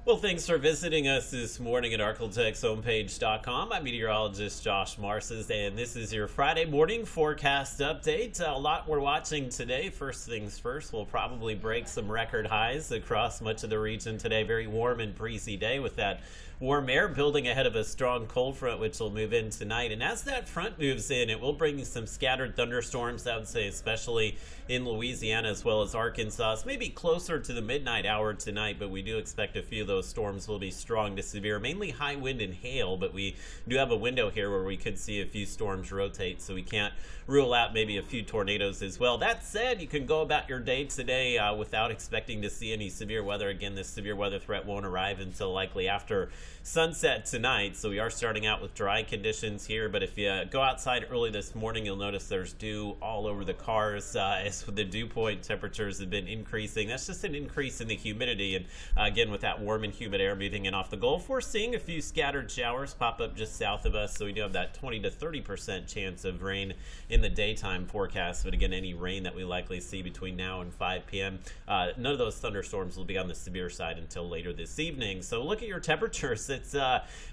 Well, thanks for visiting us this morning at arklatex I'm meteorologist Josh Marces, and this is your Friday morning forecast update. A lot we're watching today. First things first, we'll probably break some record highs across much of the region today. Very warm and breezy day with that warm air building ahead of a strong cold front, which will move in tonight. And as that front moves in, it will bring some scattered thunderstorms, I would say, especially in Louisiana as well as Arkansas. It's maybe closer to the midnight hour tonight, but we do expect a few of those storms will be strong to severe, mainly high wind and hail, but we do have a window here where we could see a few storms rotate, so we can't rule out maybe a few tornadoes as well. That said, you can go about your day today without expecting to see any severe weather. Again, this severe weather threat won't arrive until likely after sunset tonight, so we are starting out with dry conditions here. But if you go outside early this morning, you'll notice there's dew all over the cars as the dew point temperatures have been increasing. That's just an increase in the humidity, and again, with that warm and humid air moving in off the Gulf, we're seeing a few scattered showers pop up just south of us, so we do have that 20 to 30% chance of rain in the daytime forecast. But again, any rain that we likely see between now and 5 p.m., none of those thunderstorms will be on the severe side until later this evening. So look at your temperatures.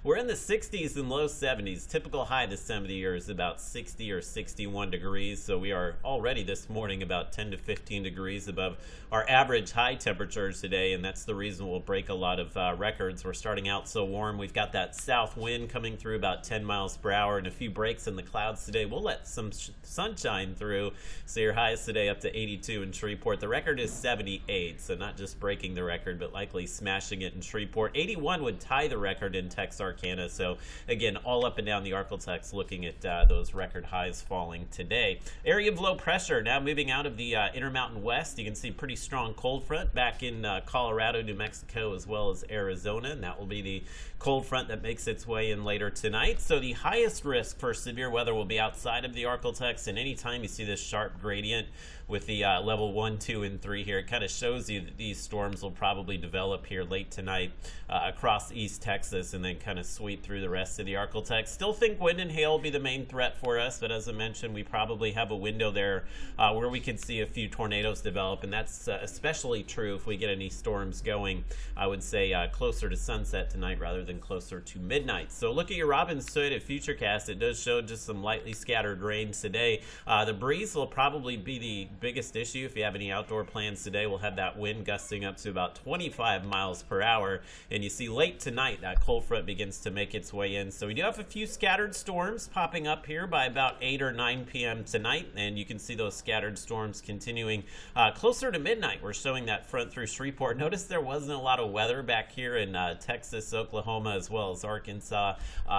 We're in the 60s and low 70s. Typical high this time of the year is about 60 or 61 degrees, so we are already this morning about 10 to 15 degrees above our average high temperatures today, and that's the reason we'll break a lot of records. We're starting out so warm. We've got that south wind coming through about 10 miles per hour and a few breaks in the clouds today. We'll let some sunshine through, so your highs today up to 82 in Shreveport. The record is 78, so not just breaking the record, but likely smashing it in Shreveport. 81 would tie the record in Texarkana. So again, all up and down the Arklatex looking at those record highs falling today. Area of low pressure now moving out of the Intermountain West. You can see pretty strong cold front back in Colorado, New Mexico, as well as Arizona, and that will be the cold front that makes its way in later tonight. So the highest risk for severe weather will be outside of the Arklatex, and anytime you see this sharp gradient with the level 1, 2, and 3 here, it kind of shows you that these storms will probably develop here late tonight across East Texas and then kind of sweep through the rest of the Arklatex. Still think wind and hail will be the main threat for us, but as I mentioned, we probably have a window there where we could see a few tornadoes develop, and that's especially true if we get any storms going, I would say, closer to sunset tonight rather than closer to midnight. So look at your Robin's Hood at Futurecast. It does show just some lightly scattered rain today. The breeze will probably be the biggest issue. If you have any outdoor plans today, we'll have that wind gusting up to about 25 miles per hour, and you see late tonight that cold front begins to make its way in. So we do have a few scattered storms popping up here by about 8 or 9 p.m. tonight, and you can see those scattered storms continuing closer to midnight. We're showing that front through Shreveport. Notice there wasn't a lot of weather back here in Texas, Oklahoma, as well as Arkansas.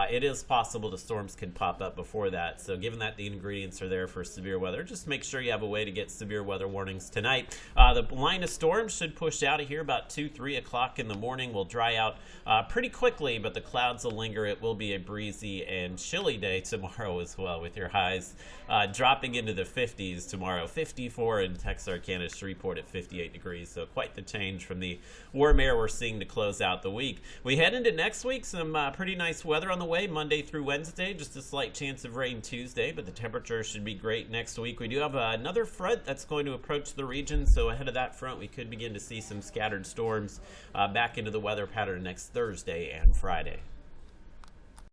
It is possible the storms could pop up before that, so given that the ingredients are there for severe weather, just make sure you have a way to get severe weather warnings tonight. The line of storms should push out of here about 2, 3 o'clock in the morning. Will dry out pretty quickly, but the clouds will linger. It will be a breezy and chilly day tomorrow as well, with your highs dropping into the 50s tomorrow. 54 in Texarkana, Shreveport at 58 degrees, so quite the change from the warm air we're seeing to close out the week. We head into next week, some pretty nice weather on the way Monday through Wednesday, just a slight chance of rain Tuesday, but the temperatures should be great next week. We do have another front that's going to approach the region, so ahead of that front we could begin to see some scattered storms back into the weather pattern next Thursday and Friday.